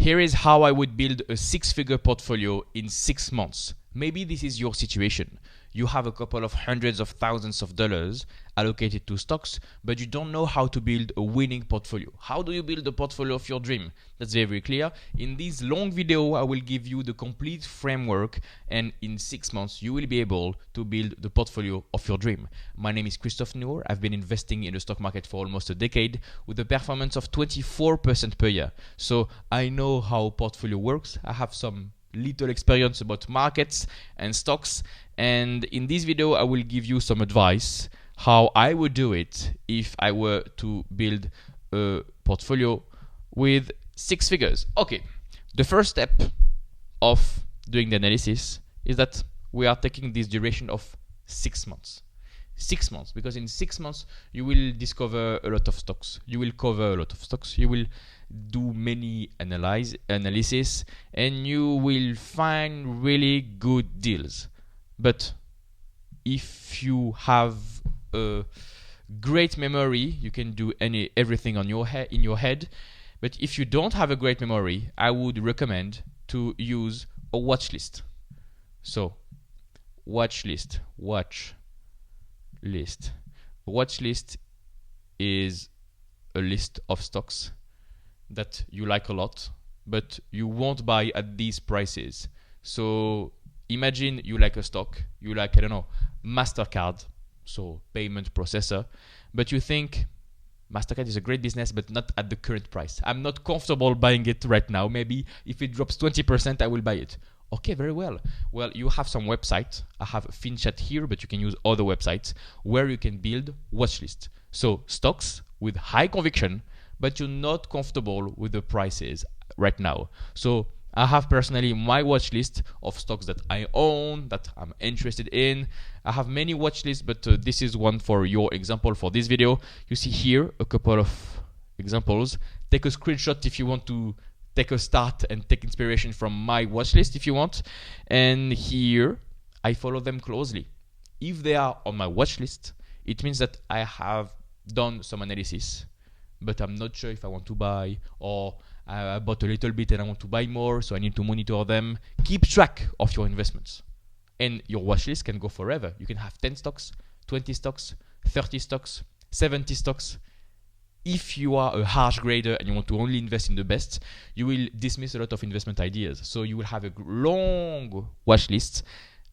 Here is how I would build a 6-figure portfolio in 6 months. Maybe this is your situation. You have a couple of hundreds of thousands of dollars allocated to stocks, but you don't know how to build a winning portfolio. How do you build a portfolio of your dream? That's very clear. In this long video, I will give you the complete framework, and in 6 months, you will be able to build the portfolio of your dream. My name is Christophe Nour. I've been investing in the stock market for almost a decade with a performance of 24% per year. So I know how portfolio works. I have some little experience about markets and stocks, and in this video I will give you some advice how I would do it if I were to build a portfolio with 6 figures. Okay, the first step of doing the analysis is that we are taking this duration of 6 months. 6 months, because in 6 months you will discover a lot of stocks, you will cover a lot of stocks, you will do many analysis, and you will find really good deals. But if you have a great memory, you can do everything on in your head. But if you don't have a great memory, I would recommend to use a watch list. So watch list. A watch list is a list of stocks that you like a lot, but you won't buy at these prices. So imagine you like a stock, you like, I don't know, MasterCard, so payment processor, but you think MasterCard is a great business, but not at the current price. I'm not comfortable buying it right now. Maybe if it drops 20%, I will buy it. Okay, very well. Well, you have some website. I have FinChat here, but you can use other websites where you can build watch list. So stocks with high conviction, but you're not comfortable with the prices right now. So I have personally my watch list of stocks that I own, that I'm interested in. I have many watch lists, but this is one for your example for this video. You see here a couple of examples. Take a screenshot if you want to take a start and take inspiration from my watch list if you want. And here I follow them closely. If they are on my watch list, it means that I have done some analysis, but I'm not sure if I want to buy, or I bought a little bit and I want to buy more, so I need to monitor them. Keep track of your investments. And your watch list can go forever. You can have 10 stocks, 20 stocks, 30 stocks, 70 stocks. If you are a harsh grader and you want to only invest in the best, you will dismiss a lot of investment ideas. So you will have a long watch list,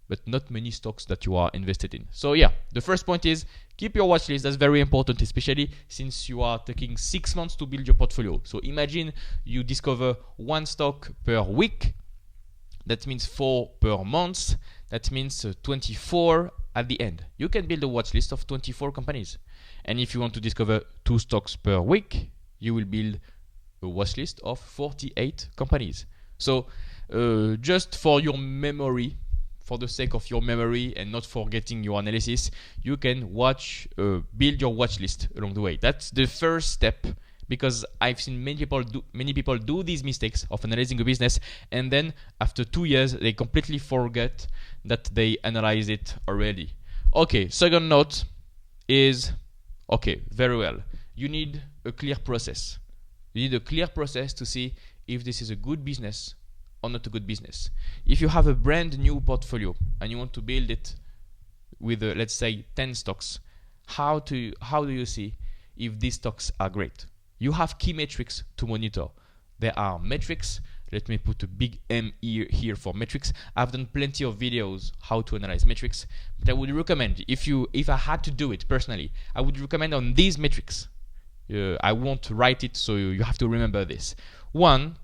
but not many stocks that you are invested in. So yeah, the first point is keep your watch list. That's very important, especially since you are taking 6 months to build your portfolio. So imagine you discover 1 stock per week. That means 4 per month. That means 24 at the end. You can build a watch list of 24 companies. And if you want to discover 2 stocks per week, you will build a watch list of 48 companies. So just for your memory, for the sake of your memory and not forgetting your analysis, you can build your watch list along the way. That's the first step, because I've seen many people do these mistakes of analyzing a business, and then after 2 years they completely forget that they analyzed it already. Okay, second note is, okay, very well. You need a clear process. You need a clear process to see if this is a good business or not a good business. If you have a brand new portfolio and you want to build it with let's say 10 stocks, how do you see if these stocks are great? You have key metrics to monitor. There are metrics. Let me put a big M here for metrics. I've done plenty of videos how to analyze metrics, but I would recommend, if I had to do it personally, I would recommend on these metrics. I won't write it, so you have to remember this. 1,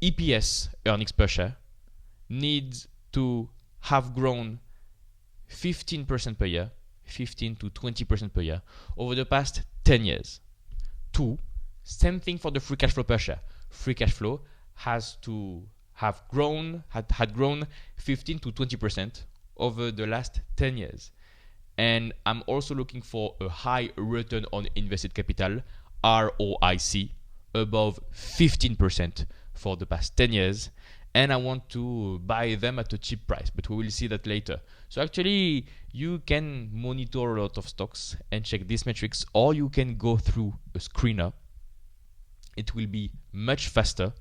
EPS, earnings per share, needs to have grown 15% per year, 15 to 20% per year over the past 10 years. 2, same thing for the free cash flow per share. Free cash flow has to have grown, had grown 15 to 20% over the last 10 years. And I'm also looking for a high return on invested capital, ROIC, above 15% for the past 10 years. And I want to buy them at a cheap price, but we will see that later. So actually, you can monitor a lot of stocks and check these metrics, or you can go through a screener. It will be much faster,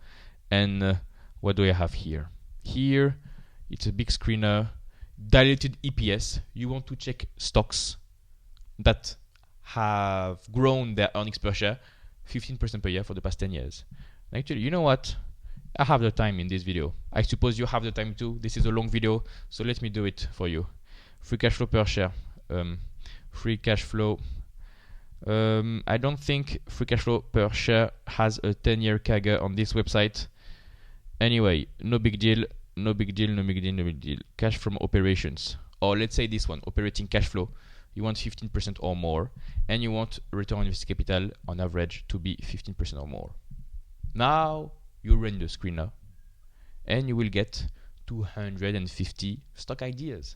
And what do I have here? Here, it's a big screener, diluted EPS. You want to check stocks that have grown their earnings per share 15% per year for the past 10 years. Actually, you know what? I have the time in this video. I suppose you have the time too. This is a long video, so let me do it for you. Free cash flow per share. Free cash flow. I don't think free cash flow per share has a 10-year CAGR on this website. Anyway, no big deal, no big deal, no big deal, no big deal. Cash from operations. Or let's say this one, operating cash flow. You want 15% or more, and you want return on invested capital on average to be 15% or more. Now you run the screener, and you will get 250 stock ideas.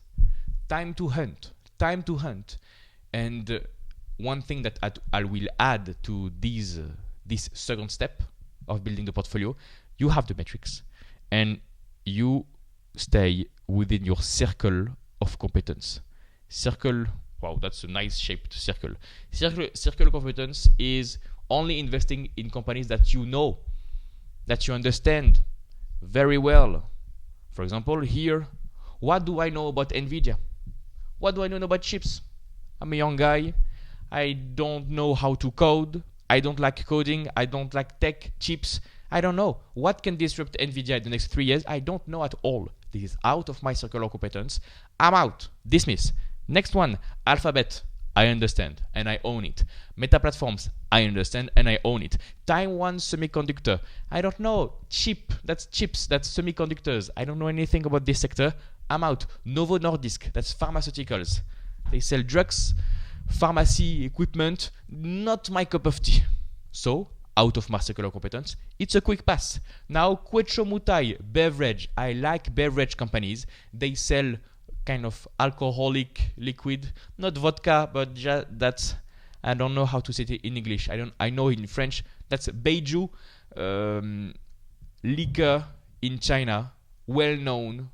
Time to hunt, time to hunt. And one thing that I will add to this second step of building the portfolio, you have the metrics, and you stay within your circle of competence. Circle. Wow, that's a nice shaped circle. Circle competence is only investing in companies that you know, that you understand very well. For example, here, what do I know about NVIDIA? What do I know about chips? I'm a young guy. I don't know how to code. I don't like coding. I don't like tech, chips. I don't know. What can disrupt NVIDIA in the next 3 years? I don't know at all. This is out of my circle of competence. I'm out. Dismiss. Next one, Alphabet. I understand and I own it. Meta Platforms. I understand and I own it. Taiwan Semiconductor. I don't know. Chip. That's chips. That's semiconductors. I don't know anything about this sector. I'm out. Novo Nordisk. That's pharmaceuticals. They sell drugs, pharmacy equipment. Not my cup of tea. So, out of my circle of competence. It's a quick pass. Now, Quecho Mutai. Beverage. I like beverage companies. They sell kind of alcoholic liquid, not vodka, but that's, I don't know how to say it in English. I know in French. That's Beiju liquor in China, well known,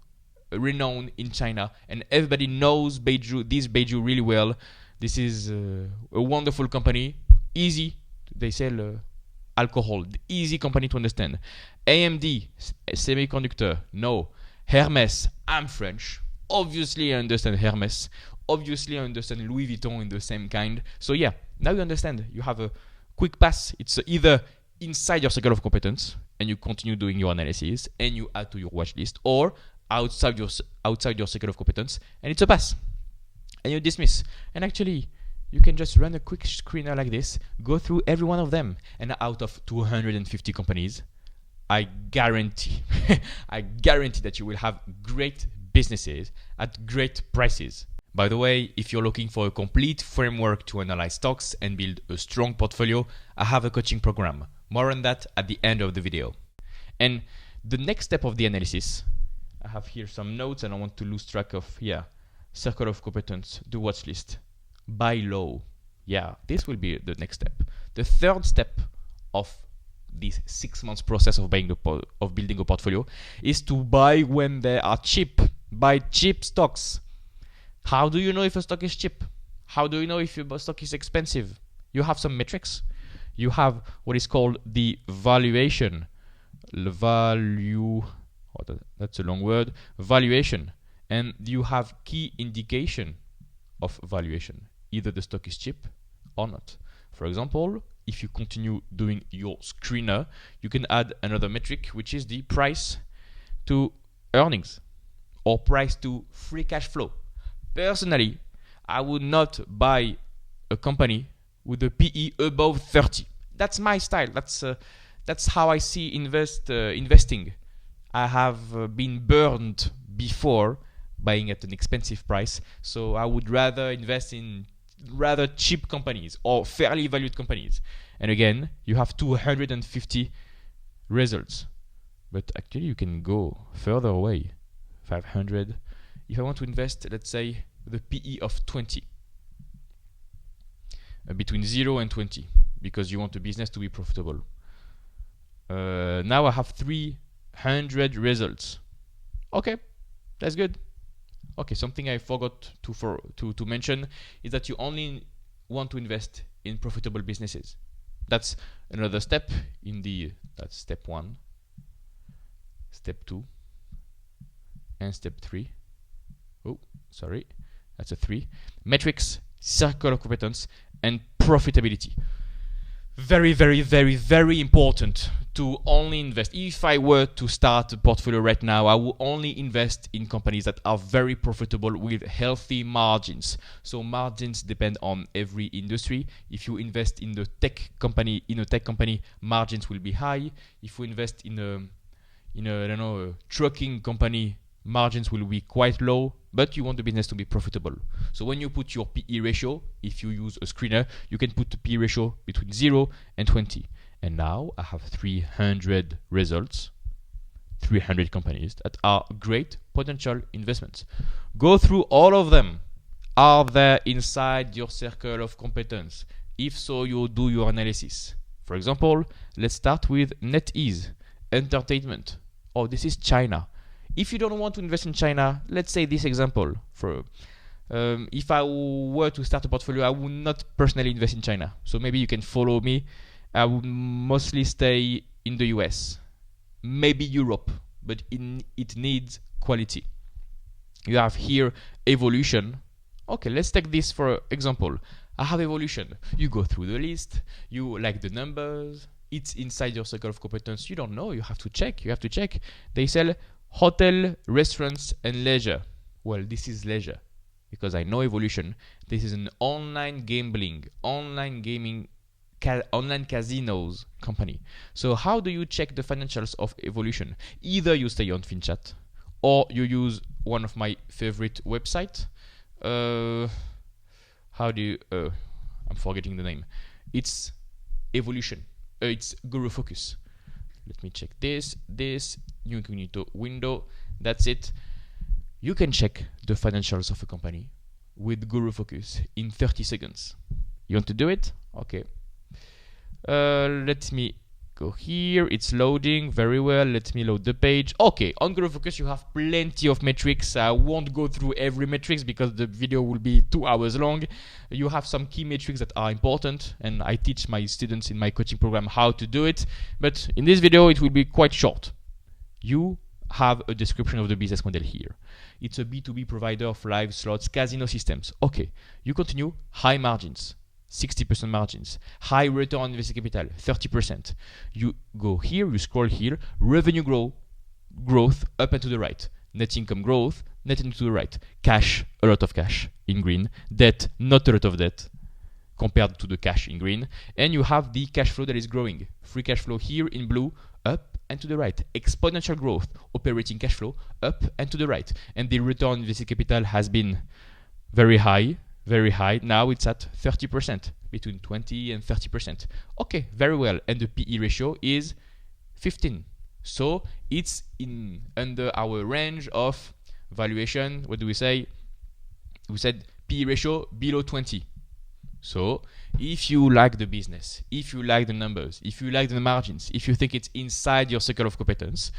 renowned in China, and everybody knows this Beiju really well. This is a wonderful company, easy. They sell alcohol, easy company to understand. AMD semiconductor, no. Hermes, I'm French. Obviously, I understand Hermes. Obviously, I understand Louis Vuitton in the same kind. So yeah, now you understand. You have a quick pass. It's either inside your circle of competence and you continue doing your analysis and you add to your watch list, or outside your circle of competence and it's a pass. And you dismiss. And actually, you can just run a quick screener like this, go through every one of them, and out of 250 companies, I guarantee that you will have great businesses at great prices. By the way, if you're looking for a complete framework to analyze stocks and build a strong portfolio, I have a coaching program. More on that at the end of the video. And the next step of the analysis, I have here some notes and I want to lose track of, circle of competence, the watch list, buy low. Yeah, this will be the next step. The third step of this 6 months process of building a portfolio is to buy when they are cheap. Buy cheap stocks. How do you know if a stock is cheap? How do you know if a stock is expensive? You have some metrics. You have what is called the valuation. That's a long word. Valuation. And you have key indication of valuation. Either the stock is cheap or not. For example, if you continue doing your screener, you can add another metric, which is the price to earnings or price to free cash flow. Personally, I would not buy a company with a PE above 30. That's my style. That's how I see investing. I have been burned before buying at an expensive price, so I would rather invest in rather cheap companies or fairly valued companies. And again, you have 250 results, but actually you can go further away. 500. If I want to invest, let's say, with a PE of 20, between 0 and 20, because you want the business to be profitable. Now I have 300 results. Okay, that's good. Okay, something I forgot to mention is that you only want to invest in profitable businesses. That's another step that's step 1. step 2, and step 3. Oh, sorry, that's a 3. Metrics, circle of competence, and profitability. Very, very, very, very important to only invest. If I were to start a portfolio right now, I will only invest in companies that are very profitable with healthy margins. So margins depend on every industry. If you invest in a tech company, margins will be high. If you invest in a trucking company, margins will be quite low, but you want the business to be profitable. So when you put your PE ratio, if you use a screener, you can put the PE ratio between 0 and 20. And now I have 300 results, 300 companies that are great potential investments. Go through all of them. Are they inside your circle of competence? If so, you do your analysis. For example, let's start with NetEase, entertainment. Oh, this is China. If you don't want to invest in China, let's say this example. If I were to start a portfolio, I would not personally invest in China. So maybe you can follow me. I would mostly stay in the US, maybe Europe, but it needs quality. You have here evolution. Okay, let's take this for example. I have evolution. You go through the list. You like the numbers. It's inside your circle of competence. You don't know. You have to check. They sell hotel, restaurants, and leisure. Well, this is leisure because I know evolution. This is an online gaming, online casinos company. So how do you check the financials of evolution? Either you stay on FinChat or you use one of my favorite websites. I'm forgetting the name. It's evolution. It's Guru Focus. Let me check this new incognito window. That's it. You can check the financials of a company with Guru Focus in 30 seconds. You want to do it? Okay. Let me go here. It's loading very well. Let me load the page. Okay, on Guru Focus you have plenty of metrics. I won't go through every metrics because the video will be 2 hours long. You have some key metrics that are important, and I teach my students in my coaching program how to do it. But in this video it will be quite short. You have a description of the business model here. It's a B2B provider of live slots casino systems. Okay, you continue. High margins, 60% margins. High return on invested capital, 30%. You go here, you scroll here. Revenue growth up and to the right. Net income growth, net income to the right. Cash, a lot of cash in green. Debt, not a lot of debt compared to the cash in green. And you have the cash flow that is growing. Free cash flow here in blue, up and to the right. Exponential growth, operating cash flow, up and to the right. And the return on invested capital has been very high. Now it's at 30%, between 20 and 30%. Okay, very well. And the PE ratio is 15. So it's under our range of valuation. What do we say? We said PE ratio below 20. So if you like the business, if you like the numbers, if you like the margins, if you think it's inside your circle of competence,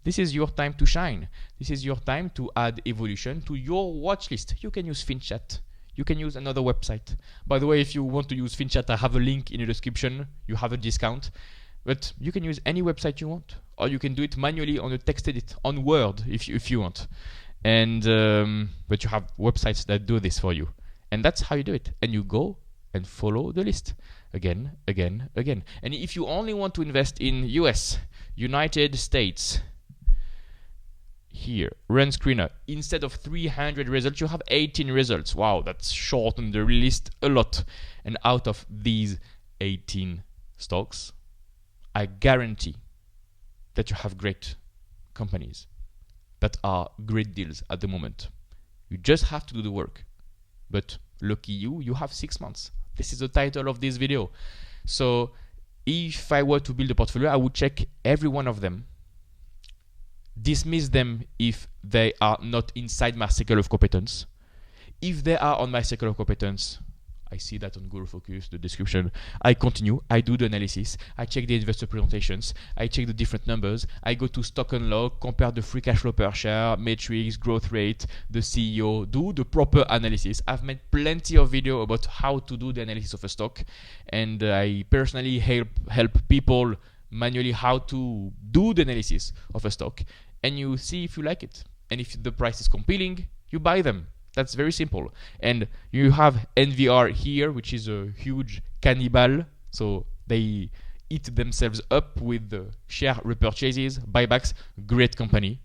this is your time to shine. This is your time to add evolution to your watch list. You can use FinChat. You can use another website. By the way, if you want to use FinChat, I have a link in the description. You have a discount. But you can use any website you want. Or you can do it manually on a text edit, on Word, if you want. And but you have websites that do this for you. And that's how you do it. And you go and follow the list again. And if you only want to invest in US, United States, here, run screener, instead of 300 results, you have 18 results. Wow, that's shortened the list a lot. And out of these 18 stocks, I guarantee that you have great companies that are great deals at the moment. You just have to do the work. But lucky you have 6 months. This is the title of this video. So if I were to build a portfolio, I would check every one of them, dismiss them if they are not inside my circle of competence. If they are on my circle of competence, I see that on Guru Focus, the description. I continue, I do the analysis, I check the investor presentations, I check the different numbers, I go to stock and log, compare the free cash flow per share, metrics, growth rate, the CEO, do the proper analysis. I've made plenty of video about how to do the analysis of a stock, and I personally help people manually how to do the analysis of a stock, and you see if you like it. And if the price is compelling, you buy them. That's very simple. And you have NVR here, which is a huge cannibal. So they eat themselves up with the share repurchases, buybacks. Great company.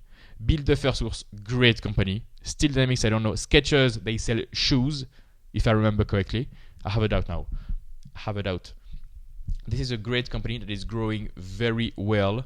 Build the First Source, great company. Steel Dynamics, I don't know. Skechers, they sell shoes, if I remember correctly. I have a doubt now. This is a great company that is growing very well.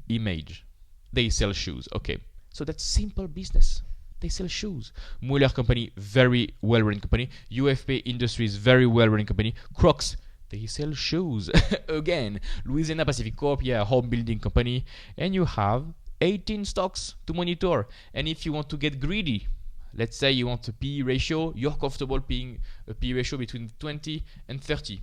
Image, they sell shoes. Okay, so that's simple business. They sell shoes. Mueller Company, very well-run company. UFP Industries, very well-run company. Crocs, they sell shoes. Again, Louisiana Pacific Corp, yeah, home building company. And you have 18 stocks to monitor. And if you want to get greedy, let's say you want a PE ratio, you're comfortable paying a PE ratio between 20 and 30.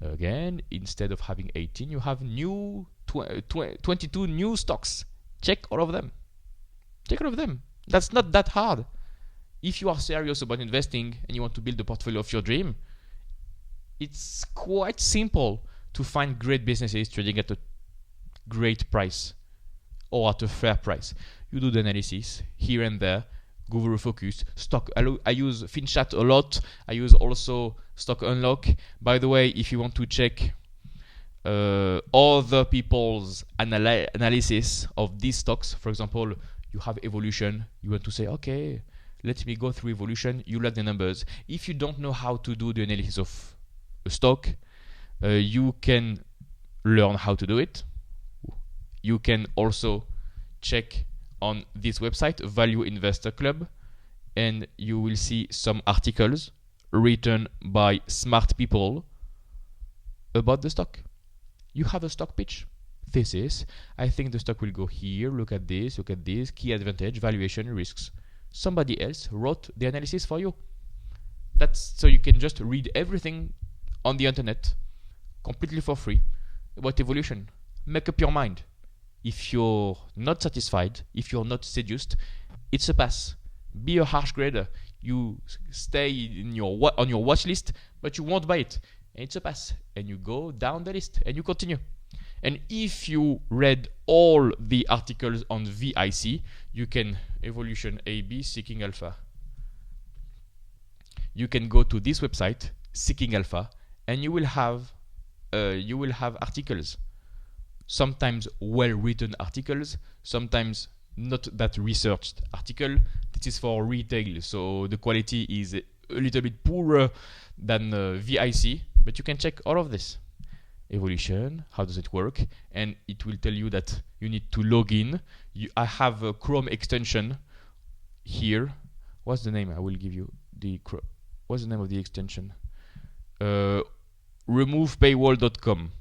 Again, instead of having 18, you have 22 new stocks. Check all of them. That's not that hard. If you are serious about investing and you want to build the portfolio of your dream, it's quite simple to find great businesses trading at a great price or at a fair price. You do the analysis here and there, Guru Focus, stock. I use FinChat a lot. I use also Stock Unlock. By the way, if you want to check other people's analysis of these stocks, for example, you have Evolution. You want to say, okay, let me go through Evolution. You like the numbers. If you don't know how to do the analysis of a stock, you can learn how to do it. You can also check on this website, Value Investor Club, and you will see some articles written by smart people about the stock. You have a stock pitch. This is, I think the stock will go here, look at this, key advantage, valuation, risks. Somebody else wrote the analysis for you. That's so you can just read everything on the internet completely for free about evolution. Make up your mind. If you're not satisfied, if you're not seduced, it's a pass. Be a harsh grader. You stay in on your watch list, but you won't buy it. And it's a pass. And you go down the list and you continue. And if you read all the articles on VIC, you can Evolution AB Seeking Alpha. You can go to this website, Seeking Alpha, and you will have articles. Sometimes well-written articles, sometimes not that researched article. This is for retail, so the quality is a little bit poorer than VIC, but you can check all of this. Evolution, how does it work? And it will tell you that you need to log in. I have a Chrome extension here. What's the name? I will give you the what's the name of the extension? Removepaywall.com.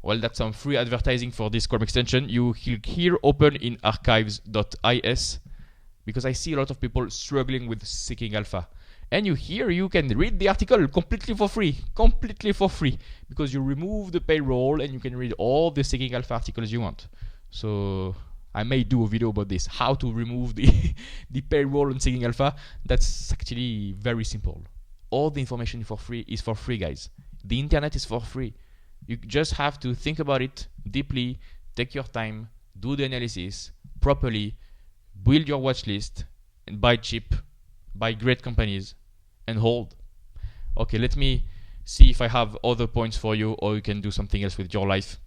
Well, that's some free advertising for this Chrome extension. You click here, open in archives.is, because I see a lot of people struggling with Seeking Alpha. And you can read the article completely for free, because you remove the payroll and you can read all the Seeking Alpha articles you want. So I may do a video about this, how to remove the payroll on Seeking Alpha. That's actually very simple. All the information is for free, guys. The internet is for free. You just have to think about it deeply, take your time, do the analysis properly, build your watch list, and buy cheap, buy great companies, and hold. Okay, let me see if I have other points for you, or you can do something else with your life.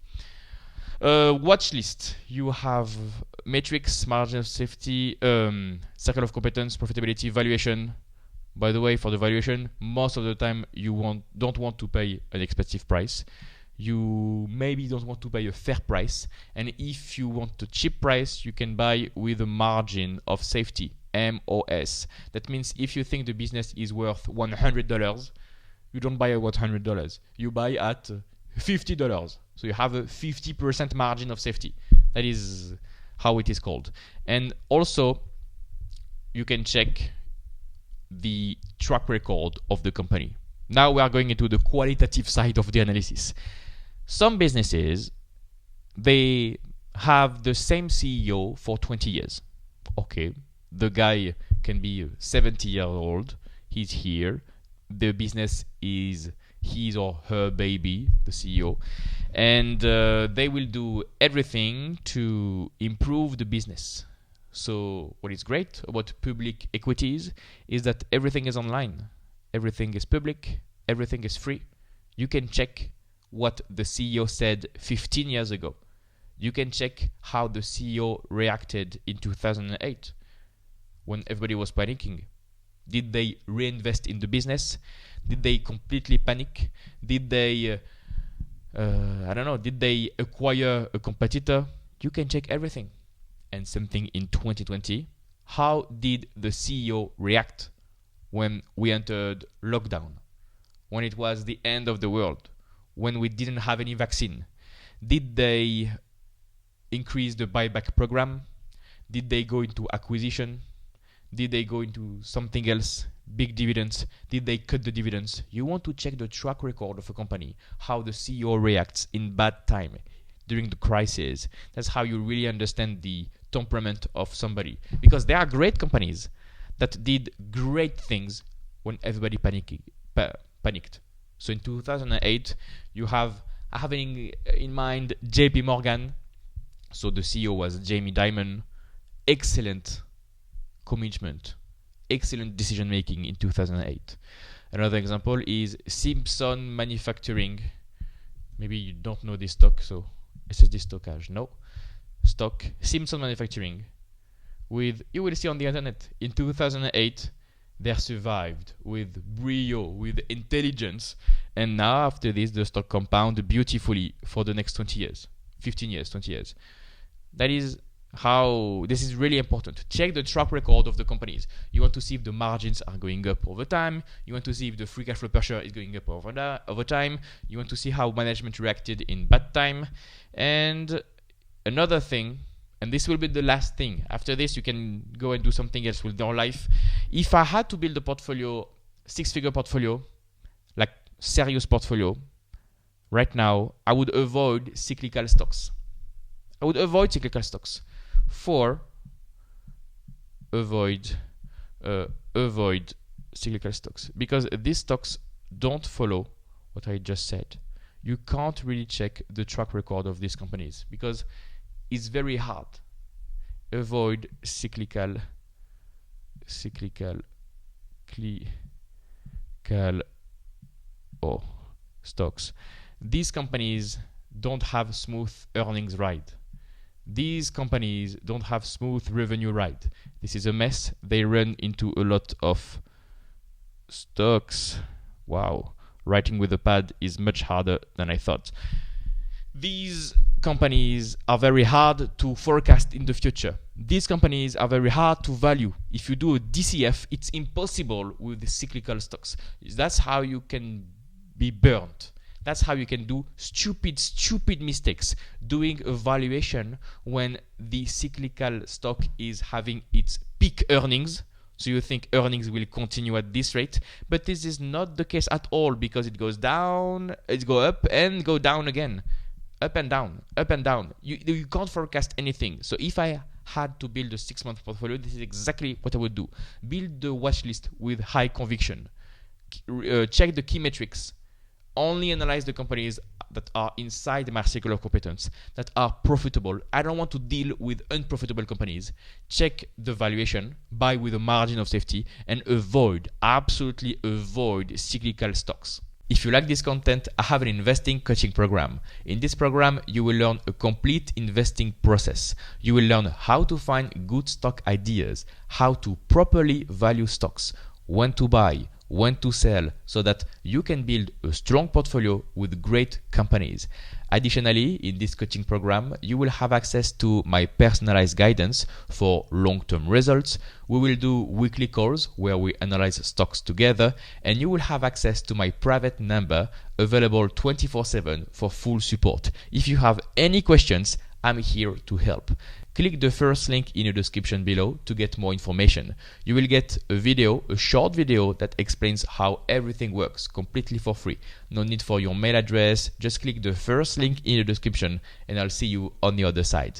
Watch list. You have metrics, margin of safety, circle of competence, profitability, valuation. By the way, for the valuation, most of the time you don't want to pay an expensive price. You maybe don't want to pay a fair price, and if you want a cheap price, you can buy with a margin of safety, MOS. That means if you think the business is worth $100, you don't buy at $100. You buy at $50. So you have a 50% margin of safety. That is how it is called. And also, you can check the track record of the company. Now we are going into the qualitative side of the analysis. Some businesses, they have the same CEO for 20 years. Okay, the guy can be 70 years old. He's here. The business is his or her baby, the CEO, and they will do everything to improve the business. So what is great about public equities is that everything is online, everything is public, everything is free. You can check what the CEO said 15 years ago. You can check how the CEO reacted in 2008 when everybody was panicking. Did they reinvest in the business? Did they completely panic? Did they, did they acquire a competitor? You can check everything. And something in 2020. How did the CEO react when we entered lockdown? When it was the end of the world? When we didn't have any vaccine? Did they increase the buyback program? Did they go into acquisition? Did they go into something else? Big dividends? Did they cut the dividends? You want to check the track record of a company, how the CEO reacts in bad time, during the crisis. That's how you really understand the temperament of somebody. Because there are great companies that did great things when everybody panicked. So in 2008, I have in mind JP Morgan. So the CEO was Jamie Dimon. Excellent commitment, excellent decision making in 2008. Another example is Simpson Manufacturing. Maybe you don't know this stock, so SSD stockage. No. Stock Simpson Manufacturing. You will see on the internet, in 2008, they survived with brio, with intelligence, and now after this, the stock compound beautifully for the next 20 years, 15 years, 20 years. That is how this is really important. Check the track record of the companies. You want to see if the margins are going up over time. You want to see if the free cash flow per share is going up over time. You want to see how management reacted in bad time. And another thing, and this will be the last thing. After this, you can go and do something else with your life. If I had to build a portfolio, 6-figure portfolio, like serious portfolio, right now, I would avoid cyclical stocks. Avoid cyclical stocks, because these stocks don't follow what I just said. You can't really check the track record of these companies because it's very hard. Avoid cyclical stocks. These companies don't have smooth earnings ride. These companies don't have smooth revenue ride. This is a mess. They run into a lot of stocks. Wow. Writing with a pad is much harder than I thought. These companies are very hard to forecast in the future. These companies are very hard to value. If you do a DCF, it's impossible with the cyclical stocks. That's how you can be burnt. That's how you can do stupid mistakes doing a valuation when the cyclical stock is having its peak earnings. So you think earnings will continue at this rate, but this is not the case at all because it goes down, it go up and go down again. Up and down, up and down. You can't forecast anything. So if I had to build a 6-month portfolio, this is exactly what I would do. Build the watch list with high conviction. Check the key metrics. Only analyze the companies that are inside my circle of competence, that are profitable. I don't want to deal with unprofitable companies. Check the valuation, buy with a margin of safety, and absolutely avoid cyclical stocks. If you like this content, I have an investing coaching program. In this program, you will learn a complete investing process. You will learn how to find good stock ideas, how to properly value stocks, when to buy, when to sell, so that you can build a strong portfolio with great companies. Additionally, in this coaching program, you will have access to my personalized guidance for long-term results. We will do weekly calls where we analyze stocks together, and you will have access to my private number available 24/7 for full support. If you have any questions, I'm here to help. Click the first link in the description below to get more information. You will get a short video that explains how everything works completely for free. No need for your mail address. Just click the first link in the description and I'll see you on the other side.